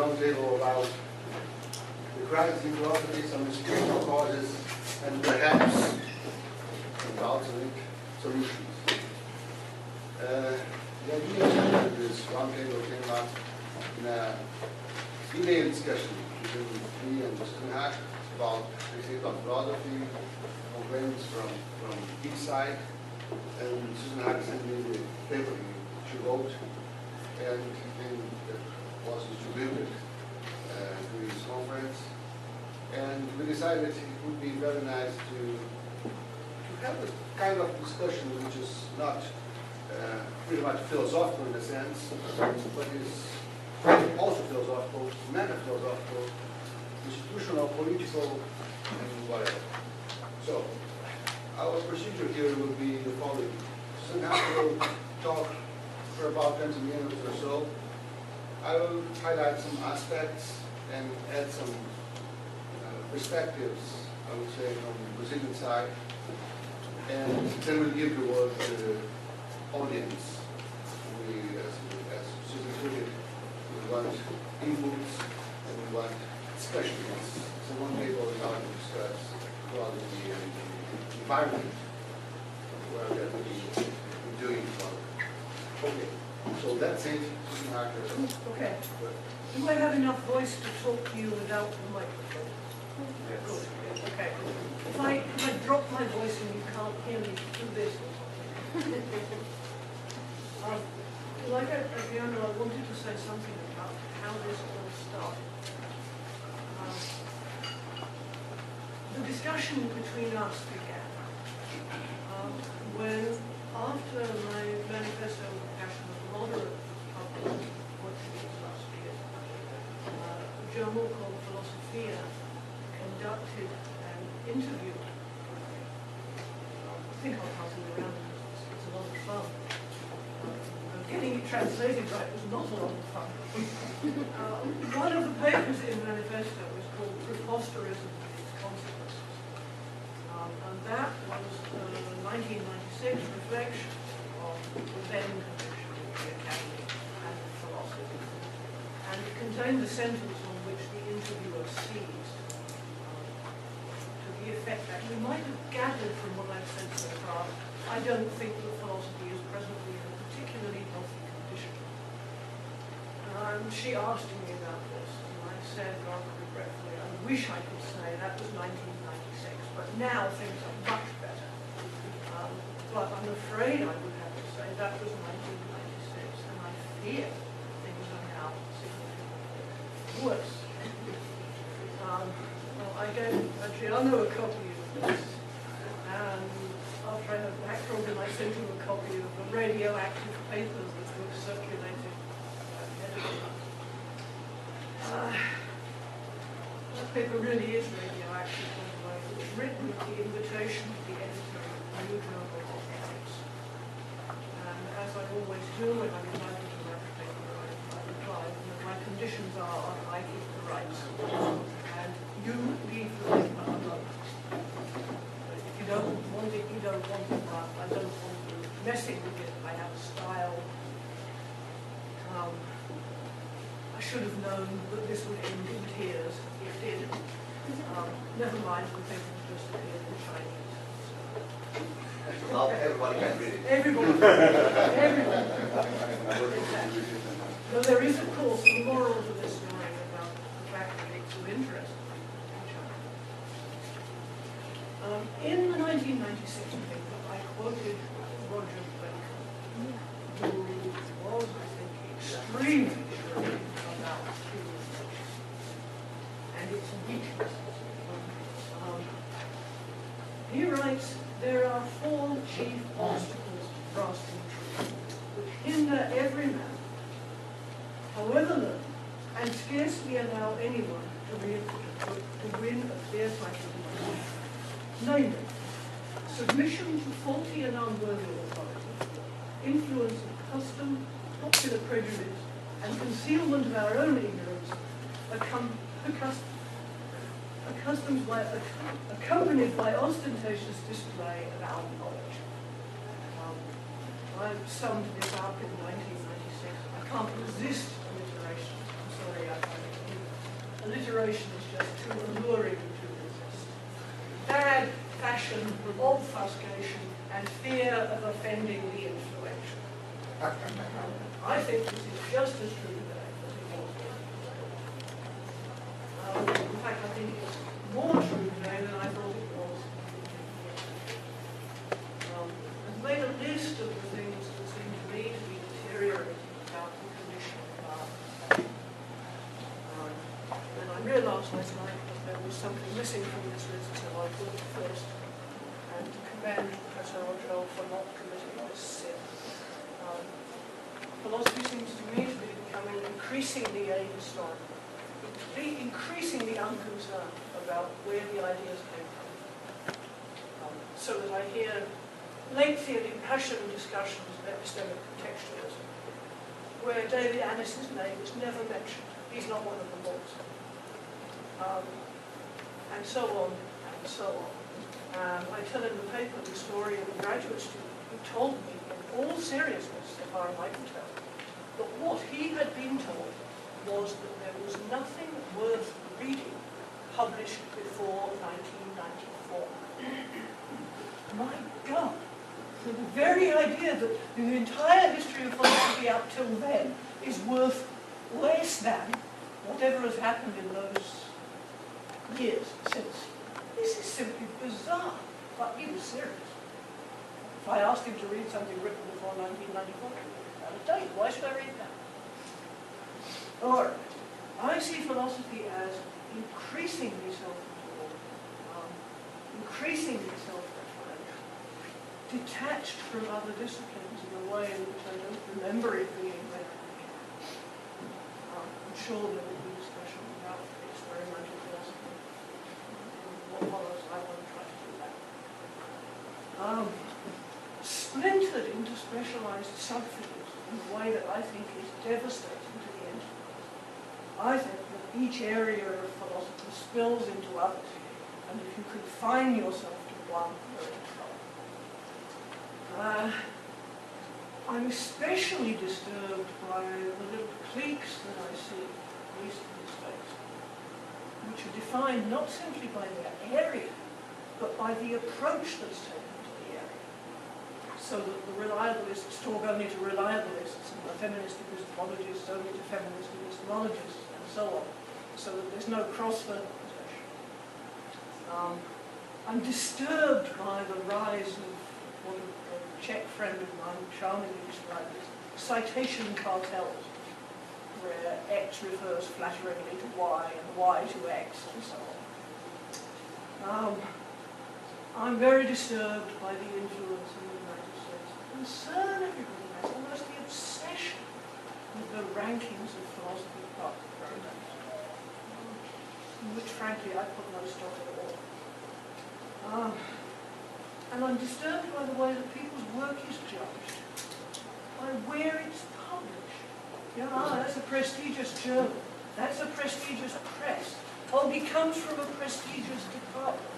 roundtable about the crisis in philosophy, some spiritual causes, and perhaps some alternate solutions. The idea of this roundtable came up in an email discussion between me and Mr. Haack about philosophy, complaints from his side, and Susan Haack sent me the paper she wrote, and then that was distributed to his conference. And we decided it would be very nice to have a kind of discussion which is not pretty much philosophical in a sense, but is also philosophical, meta-philosophical, institutional, political, and whatever. So, our procedure here will be the following. Susan Haack will talk for about 20 minutes or so. I will highlight some aspects and add some perspectives, I would say, from the Brazilian side. And then we'll give the word to the audience. As Susan put it, we want inputs and we want discussions. So one table is how to discuss quality and the environment where that we be doing work. Okay, so that's it. Susan Haack. Okay. Do I have enough voice to talk to you without the microphone? Yes. Good. Okay. If I drop my voice and you can't hear me, do this. Like Adriano, I wanted to say something about how this all started. The discussion between us began when, after my manifesto of the passion of the moderate published Portuguese last year, a journal called Filosofia conducted an interview. I think I'll pass it around. It's a lot of fun. Getting it translated right was not a lot of fun. One of the papers in the manifesto was called Preposterism and its Consequences. And that was the 1996 reflection on the then condition of the academy and philosophy. And it contained the sentence on which the interviewer seized to the effect that you might have gathered from what I've said so far, I don't think that philosophy is presently in a particularly healthy condition. And she asked me about this, and I said rather regretfully, I wish I could say that was 1996, but now things are much better. But I'm afraid I would have to say that was 1996, and I fear things are now significantly worse. Well, I gave Adriano a copy of this, and after I had background him, I sent him a copy of the radioactive papers that were circulated at the editor. That paper really is radioactive, by the way. It was written with the invitation to the editor of the new journal of ethics. And as I always do when I'm invited to write a paper, I reply that my conditions are I keep the rights, and you leave the paper alone. If you don't want it, you don't want it, but I don't want you messing with it. I have a style. I should have known that this would end in tears. It did. Never mind, the paper just appeared in Chinese. Well, everybody can read it. Everybody. Exactly. Though there is, of course, a moral to this story about the fact that it's of interest in China. In the 1996 paper, I quoted Roger Bacon, who was, I think, extremely sure about civilization and its weaknesses. He writes, there are four chief obstacles to grasping truth, which hinder every man, however learned, and scarcely allow anyone to win a fair fight of life. Namely, submission to faulty and unworthy authority, influence of custom, popular prejudice, and concealment of our own ignorance, accompanied by ostentatious display of our knowledge. I summed this up in 1996. I can't resist alliteration. I'm sorry, I find it alliteration is just too alluring to resist. Bad fashion, obfuscation, and fear of offending the influential. I think this is just as true today as it was then. In fact, I think it's more true today than I thought it was. I've made a list of the things that seem to me to be deteriorating about the condition of our fashion. And I realised last night that there was something missing from this list, so I put it first, and to commend Professor Rodrell for not committing this sin. Philosophy seems to me to be becoming increasingly ahistorical, increasingly unconcerned about where the ideas came from. So that I hear lengthy and impassioned discussions of epistemic contextualism, where David Annis's name is never mentioned. He's not one of the laws. And so on, and so on. I tell in the paper the story of a graduate student who told me, in all seriousness, so far as I can tell, that what he had been told was that there was nothing worth reading published before 1994. My God! The very idea that the entire history of philosophy up till then is worth less than whatever has happened in those years since. This is simply bizarre, but he was serious. If I asked him to read something written before 1994, I'll tell you, why should I read that? All right. I see philosophy as increasingly self-absorbed, increasingly self-referential, detached from other disciplines in a way in which I don't remember it being very much. I'm sure there will be discussion about experimental philosophy. What follows, I want to try to do that. Splintered into specialized subfields in a way that I think is devastating to the enterprise. I think that each area of philosophy spills into others, and if you confine yourself to one, you're in trouble. I'm especially disturbed by the little cliques that I see, at least in the States, which are defined not simply by their area, but by the approach that's taken to the area. So that the reliabilists talk only to reliabiliists, and the feminist epistemologists only to feminist epistemologists, and so on, so that there's no cross-fertilization. I'm disturbed by the rise of what a Czech friend of mine charmingly described as citation cartels, where X refers flatteringly to Y and Y to X, and so on. I'm very disturbed by the influence in the United States. The concern everybody has, almost the obsession with the rankings of philosophy programs, in which, frankly, I put no stock at all. And I'm disturbed by the way that people's work is judged, by where it's published. That's a prestigious journal. That's a prestigious press. Oh, he comes from a prestigious department.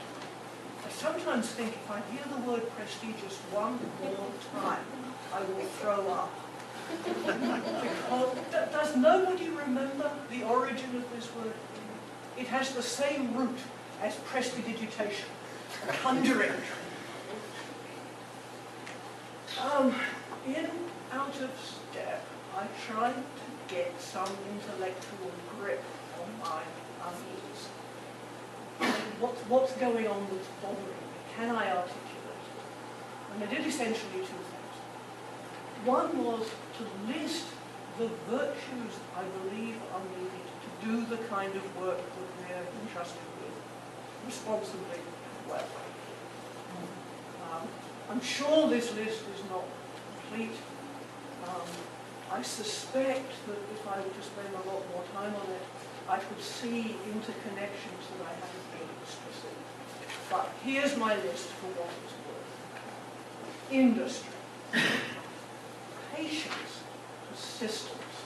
I sometimes think if I hear the word prestigious one more time, I will throw up. Because does nobody remember the origin of this word? It has the same root as prestidigitation, conjuring. In Out of Step, I tried to get some intellectual grip on my unease. What's going on that's bothering me? Can I articulate it? And I did essentially two things. One was to list the virtues I believe are needed to do the kind of work that we're entrusted with responsibly and well. I'm sure this list is not complete. I suspect that if I were to spend a lot more time on it, I could see interconnections that I haven't been able to see. But here's my list for what it's worth. Industry, patience, persistence.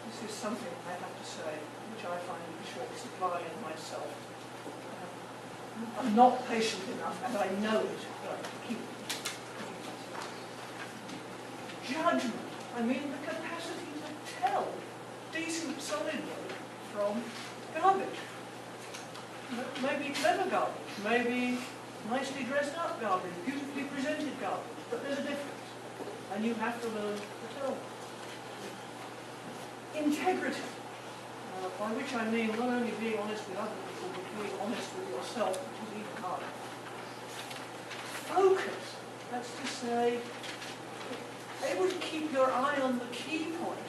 This is something I have to say, which I find in short supply in myself. I'm not patient enough, and I know it, but I keep it. Judgment. I mean the capacity to tell decent, solid work from garbage. Maybe clever garbage, maybe nicely dressed up garbage, beautifully presented garbage, but there's a difference, and you have to learn to tell them. Integrity, by which I mean not only being honest with other people, but being honest with yourself, which is even harder. Focus, that's to say, able to keep your eye on the key point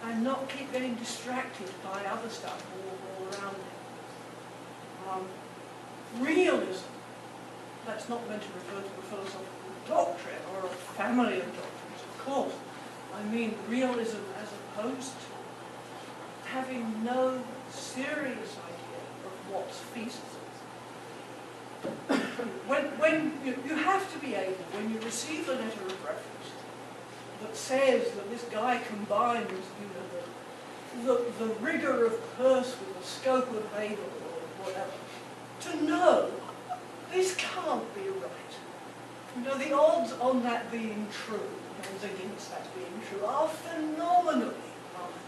and not keep getting distracted by other stuff all around it. Realism, that's not meant to refer to a philosophical doctrine or a family of doctrines, of course. I mean realism as opposed to having no serious idea of what's feasible. When you have to be able, when you receive a letter of reference that says that this guy combines, the rigor of Peirce with the scope of Hegel or whatever, to know this can't be right. The odds on that being true, the odds against that being true, are phenomenally high.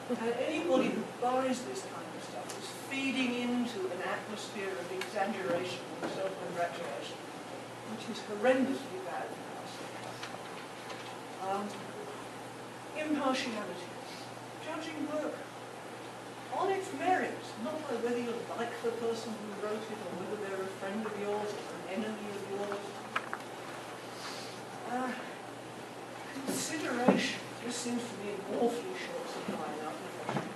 And anybody who buys this kind of stuff is feeding into an atmosphere of exaggeration and self-congratulation, which is horrendously bad for us. Impartiality. Judging work on its merits, not by whether you like the person who wrote it or whether they're a friend of yours or an enemy of yours. Consideration. This seems to be an awfully short supply in our profession.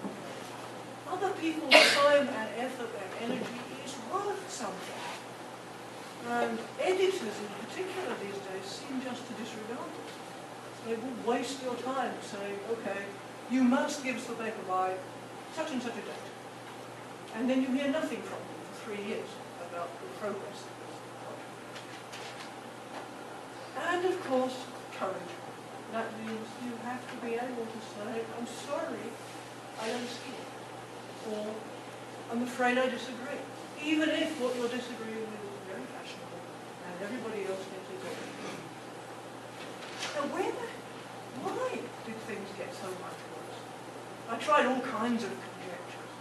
Other people's time and effort and energy is worth something. And editors in particular these days seem just to disregard it. They will waste your time saying, okay, you must give us the paper by such and such a date. And then you hear nothing from them for 3 years about the progress of this project. And of course, courage. That means you have to be able to say, I'm sorry, I don't see it. Or, I'm afraid I disagree. Even if what you're disagreeing with is very fashionable and everybody else gets it all. Now why did things get so much worse? I tried all kinds of conjectures.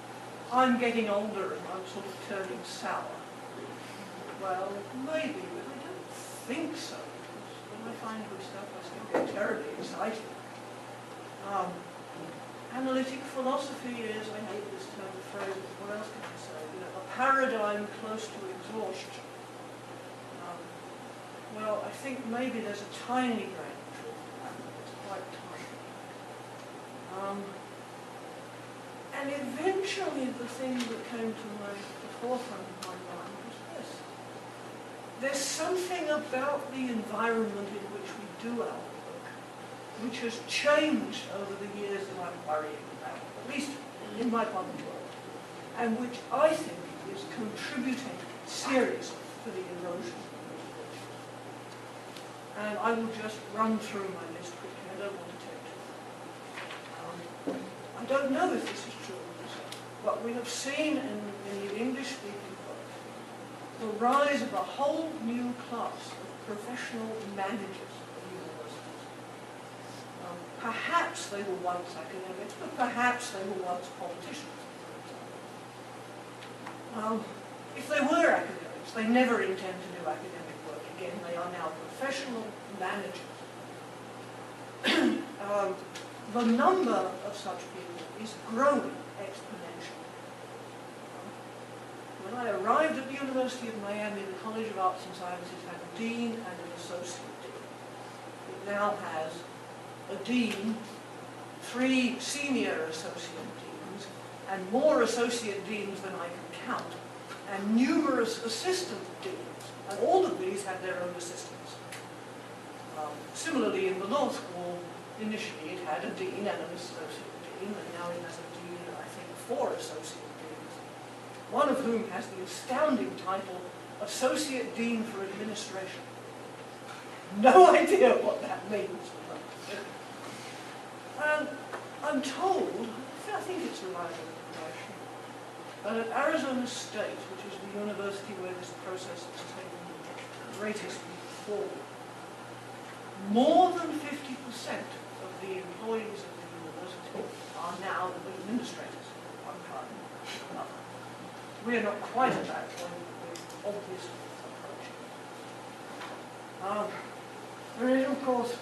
I'm getting older and I'm sort of turning sour. Well, maybe, but I don't think so. When I find good stuff, I still get terribly excited. Analytic philosophy is, I hate this term of phrase, but what else can I say? A paradigm close to exhaustion. Well, I think maybe there's a tiny grain of truth in that. It's quite tiny. And eventually the thing that came to the forefront of my mind was this. There's something about the environment in which we do our work which has changed over the years that I'm worrying about, at least in my part of the world, and which I think is contributing seriously to the erosion of those virtues. And I will just run through my list quickly. I don't want to take too long. I don't know if this is true, but we have seen in the English-speaking world the rise of a whole new class of professional managers of universities. Perhaps they were once academics, but perhaps they were once politicians. If they were academics, they never intend to do academic work again. They are now professional managers. The number of such people is growing exponentially. When I arrived at the University of Miami, the College of Arts and Sciences had a dean and an associate dean. It now has a dean, 3 senior associate deans, and more associate deans than I can count, and numerous assistant deans, and all of these have their own assistants. Similarly, in the law school, initially it had a dean and an associate dean, and now it has a dean and I think 4 associate deans, one of whom has the astounding title Associate Dean for Administration. No idea what that means. And I'm told, I think it's reliable information, that at Arizona State, which is the university where this process has taken the greatest leap forward, more than 50% of the employees of the university are now administrators. I'm kind of another. We're not quite at that point with obvious approach. There is, of course,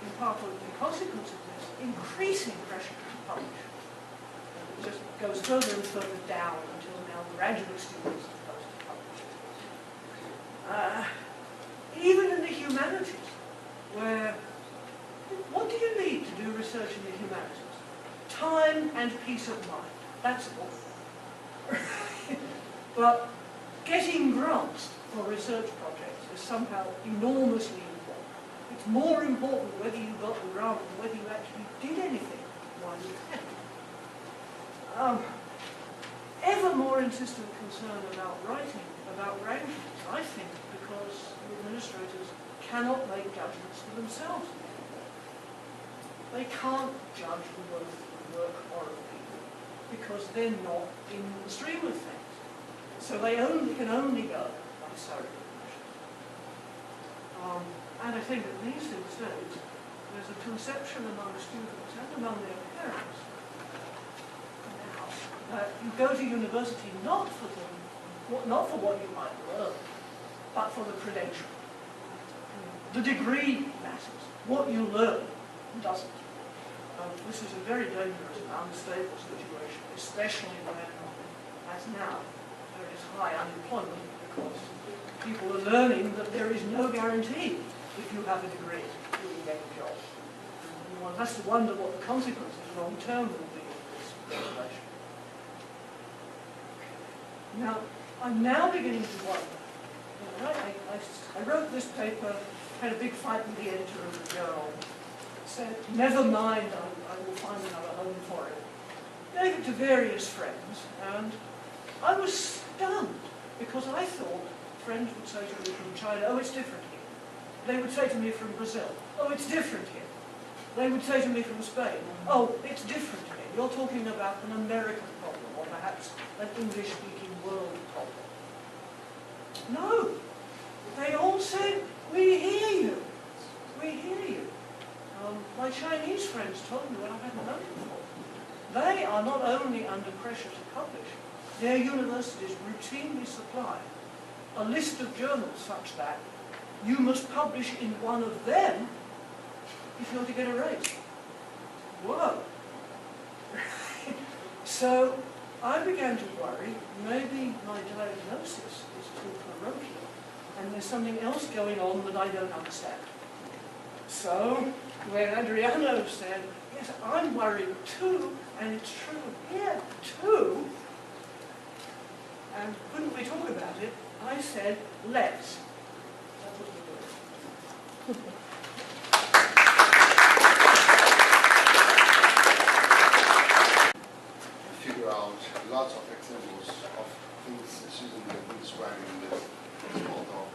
in part of the consequence of this, increasing pressure to publish. And it just goes further and further down until now graduate students are supposed to publish. Even in the humanities, where, what do you need to do research in the humanities? Time and peace of mind. That's all. But getting grants for research projects is somehow enormously important. It's more important whether you got the grant than whether you actually did anything while you had it. Ever more insistent concern about writing, about rankings, I think, because administrators cannot make judgments for themselves. They can't judge the worth of the work or of people because they're not in the stream of things. So they can only go by surrogate. And I think at these days there's a conception among students and among their parents now that you go to university not for what you might learn, but for the credential. The degree matters. What you learn doesn't. This is a very dangerous and unstable situation, especially when, as now, there is high unemployment because people are learning that there is no guarantee if you have a degree you will get a job. And one has to wonder what the consequences long term will be of this regulation. Now, I'm now beginning to wonder. I wrote this paper, had a big fight with the editor of the journal, said, never mind, I will find another home for it. Gave it to various friends, and I was stunned because I thought friends would say to me from China, oh, it's different here. They would say to me from Brazil, oh, it's different here. They would say to me from Spain, oh, it's different here. You're talking about an American problem, or perhaps an English-speaking world problem. No. They all said, we hear you. We hear you. My Chinese friends told me what I hadn't known before. They are not only under pressure to publish, their universities routinely supply a list of journals such that you must publish in one of them if you're to get a raise. Whoa. So I began to worry, maybe my diagnosis is too parochial, and there's something else going on that I don't understand. So when Adriano said, yes, I'm worried too, and it's true here too, and couldn't we talk about it, I said, let's. That's what we're doing. Figure out lots of examples of things Susan has been describing in this small talk.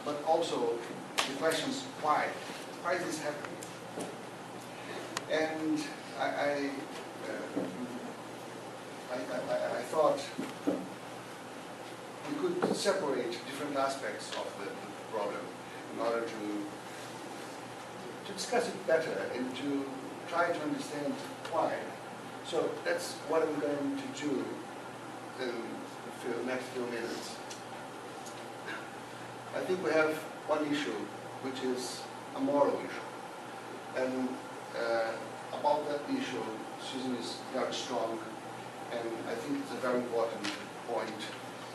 But also the questions why is this happening? And I thought we could separate different aspects of the problem in order to discuss it better and to try to understand why. So that's what I'm going to do in the next few minutes. I think we have one issue, which is a moral issue. And about that issue, Susan is very strong, and I think it's a very important point.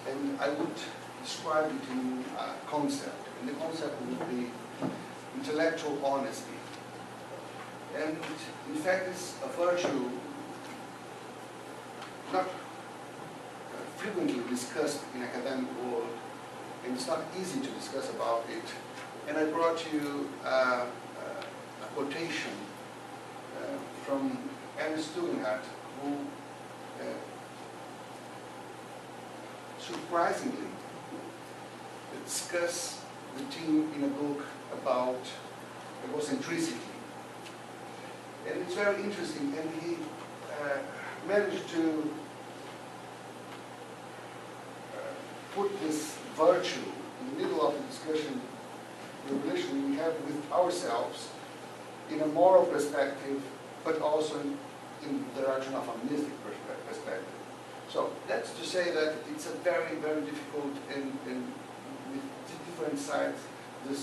And I would describe it in a concept. And the concept would be intellectual honesty. And in fact, it's a virtue not frequently discussed in academic world, and it's not easy to discuss about it. And I brought you a quotation from Ernst Tugendhat, who surprisingly discussed the theme in a book about egocentricity. And it's very interesting, and he managed to put this virtue in the middle of the discussion, the relation we have with ourselves, in a moral perspective but also in the direction of a mystic perspective. So that's to say that it's a very, very difficult and with different sides, the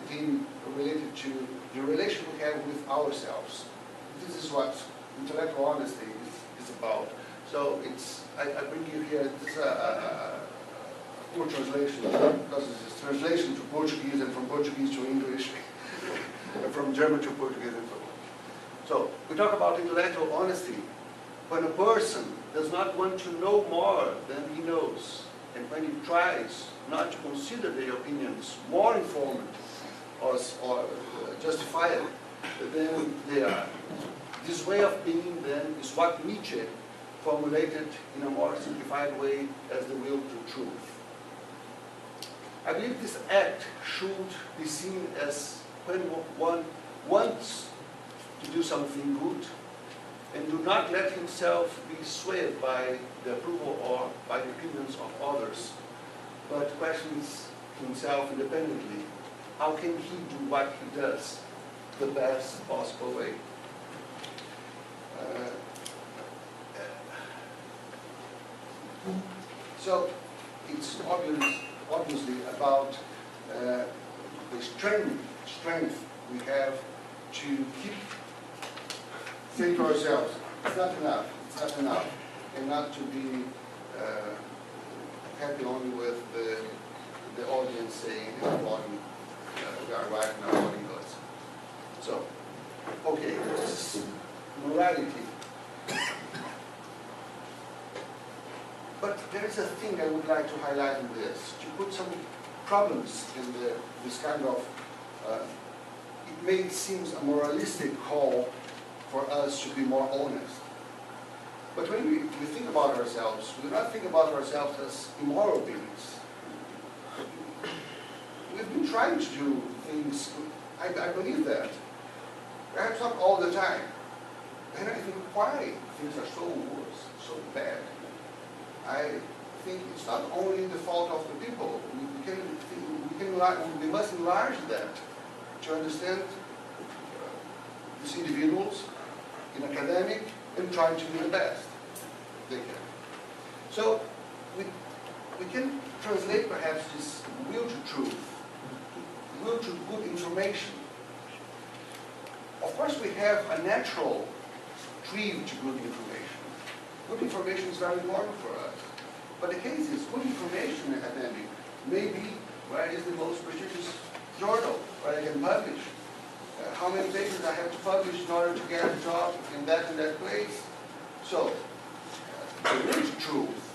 theme related to the relation we have with ourselves. This is what intellectual honesty is about. So I bring you here, this is a poor translation, because it's a translation to Portuguese and from Portuguese to English, and from German to Portuguese and so on. So we talk about intellectual honesty. When a person does not want to know more than he knows, and when he tries not to consider their opinions more informed or justified than they are. This way of being then is what Nietzsche formulated in a more simplified way as the will to truth. I believe this act should be seen as when one wants to do something good and do not let himself be swayed by the approval or by the opinions of others, but questions himself independently. How can he do what he does the best possible way? So it's obviously about the strength we have to keep saying to ourselves, it's not enough, and not to be happy only with the audience saying, applauding, we are right and applauding us. So, okay, this is morality. But there is a thing I would like to highlight in this, to put some problems in this kind of, it may seem a moralistic call for us to be more honest. But when we think about ourselves, we do not think about ourselves as immoral beings. We've been trying to do things, I believe that, perhaps not all the time. And I think why things are so worse, so bad. I think it's not only the fault of the people. We must enlarge that to understand these individuals in academic and trying to do the best they can. So we can translate perhaps this will to truth, will to good information. Of course we have a natural cleave to good information. Good information is very important for us. But the case is, good information in academic may be where is the most prestigious journal where I can publish. How many papers I have to publish in order to get a job in that place. So, the real truth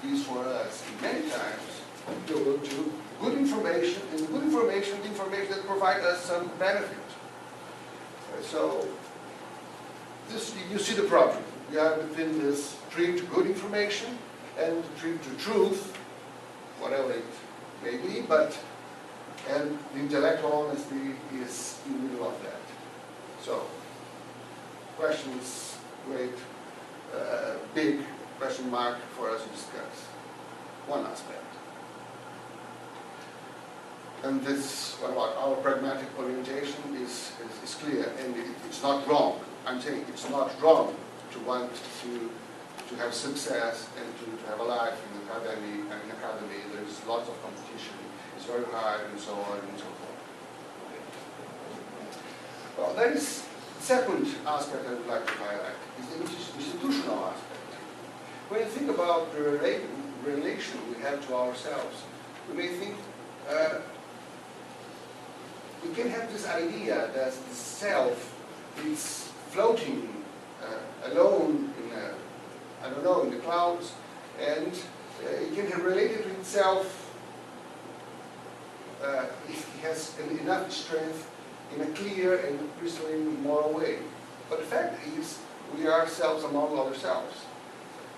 is for us, many times, to go to good information, and good information, the information that provides us some benefit. So, this, you see the problem. We are between this dream to good information and the dream to truth, whatever it may be, and the intellectual honesty is in the middle of that. So, questions, great, big question mark for us to discuss. One aspect. And this, what about our pragmatic orientation is clear, and it's not wrong. I'm saying it's not wrong to want to have success and to have a life in the academy. And in academy, there's lots of competition. It's very hard, and so on and so forth. Okay. Well, there is the second aspect I would like to highlight, is the institutional aspect. When you think about the relation we have to ourselves, we may think we can have this idea that the self is floating alone in, I don't know, in the clouds, and it can relate it to itself if it has enough strength in a clear and crystalline moral way. But the fact is, we are ourselves among ourselves.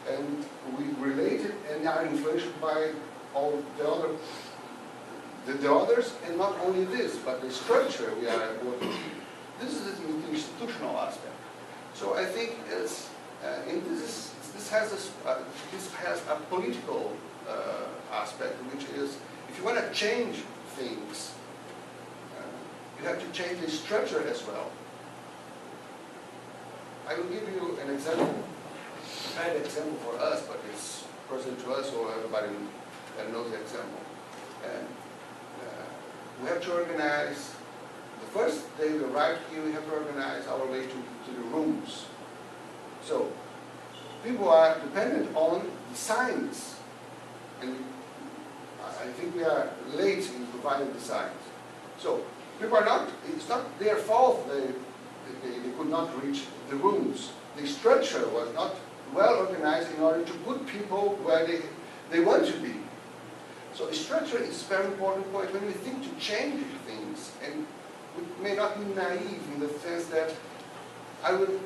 And we relate it and are influenced by all the others, and not only this, but the structure we are working in. This is the institutional aspect. So I think this has a political aspect, which is, if you want to change things, you have to change the structure as well. I will give you an example, a bad example for us, but it's personal to us, so everybody that knows the example. And we have to organize, the first day we arrive here, we have to organize our way to the rooms. So, people are dependent on the signs, and I think we are late in providing the signs. So, people are not, it's not their fault they could not reach the rooms. The structure was not well organized in order to put people where they want to be. So the structure is a very important point when we think to change things, and we may not be naive in the sense that I would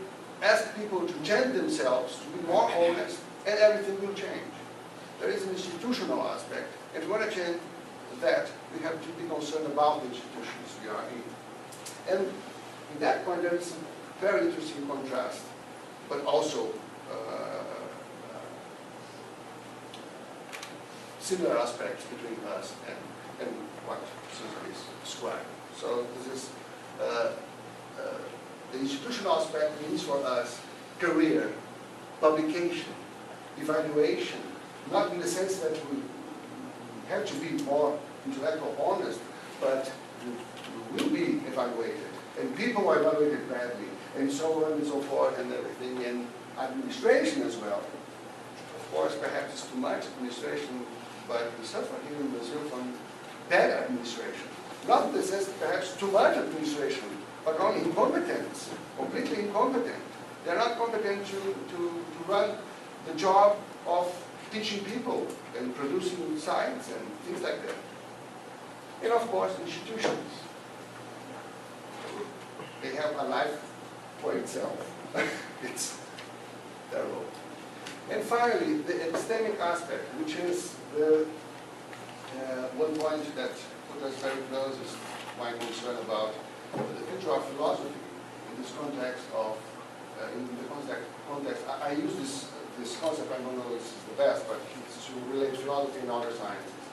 ask people to change themselves, to be more honest, and everything will change. There is an institutional aspect, and if we want to change that, we have to be concerned about the institutions we are in. And in that point, there is a very interesting contrast, but also similar aspects between us and what Susan is describing. So this is the institutional aspect means for us career, publication, evaluation, not in the sense that we have to be more intellectual honest, but we will be evaluated, and people are evaluated badly, and so on and so forth, and everything, and administration as well. Of course, perhaps it's too much administration, but we suffer here in Brazil from bad administration. Not in the sense perhaps too much administration, but only incompetence, completely incompetent. They're not competent to run the job of teaching people and producing science and things like that. And of course, institutions. They have a life for itself. It's terrible. And finally, the epistemic aspect, which is the one point that put us very close, is my concern about the future of philosophy in this context of, in the context, I use this concept, I don't know if this is the best, but it's to relate philosophy and other sciences.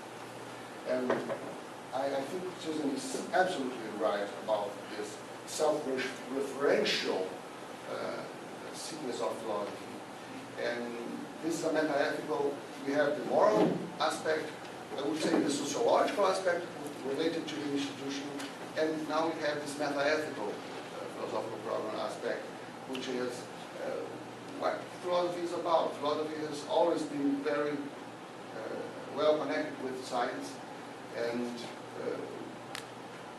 And I think Susan is absolutely right about this self-referential sequence of philosophy. And this is a meta-ethical, we have the moral aspect, I would say the sociological aspect related to the institution, and now we have this meta-ethical philosophical problem aspect, which is what philosophy is about. Philosophy has always been very well connected with science, and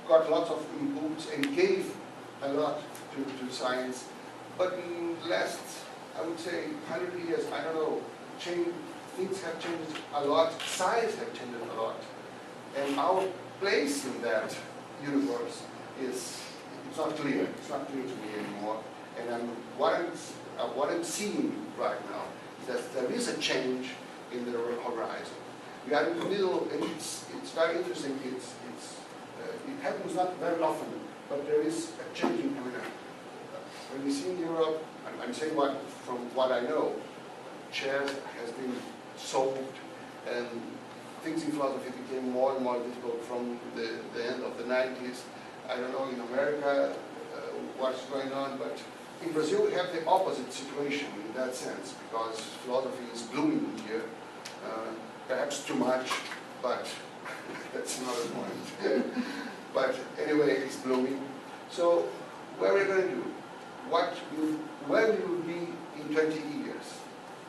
got lots of inputs and gave a lot to science. But in the last, I would say, 100 years, I don't know, things have changed a lot, science has changed a lot. And our place in that universe is, it's not clear. It's not clear to me anymore. And what I'm seeing right now is that there is a change in the horizon. We are in the middle, and it's very interesting. It happens not very often, but there is a changing coming up. When we see in Europe, I'm saying from what I know, chairs has been solved, and things in philosophy became more and more difficult from the end of the 90s. I don't know in America what's going on, but in Brazil we have the opposite situation in that sense, because philosophy is blooming here. Perhaps too much, but that's another point. But anyway, it's blooming. So what are we going to do? Where we will be in 20 years?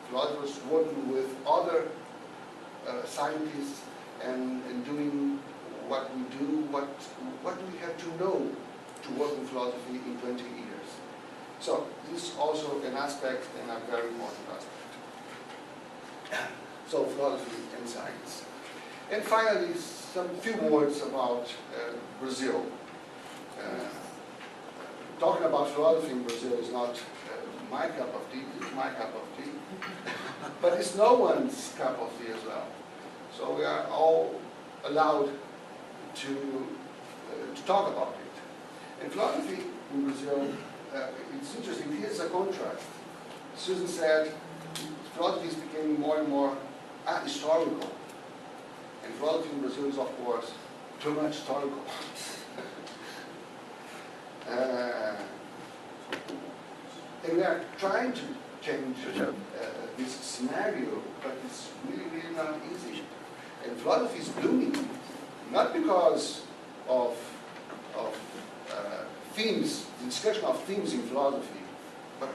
Philosophers working with other scientists and doing what we do, what do we have to know to work in philosophy in 20 years? So this is also an aspect, and a very important aspect. So philosophy and science. And finally, some few words about Brazil. Talking about philosophy in Brazil is not my cup of tea, it's my cup of tea. But it's no one's cup of tea as well. So we are all allowed to talk about it. And philosophy in Brazil, it's interesting, here's a contrast. Susan said, philosophy is becoming more and more historical. And philosophy in Brazil is, of course, too much historical. And we are trying to change this scenario, but it's really, really not easy. And philosophy is blooming, not because of themes, the discussion of themes in philosophy, but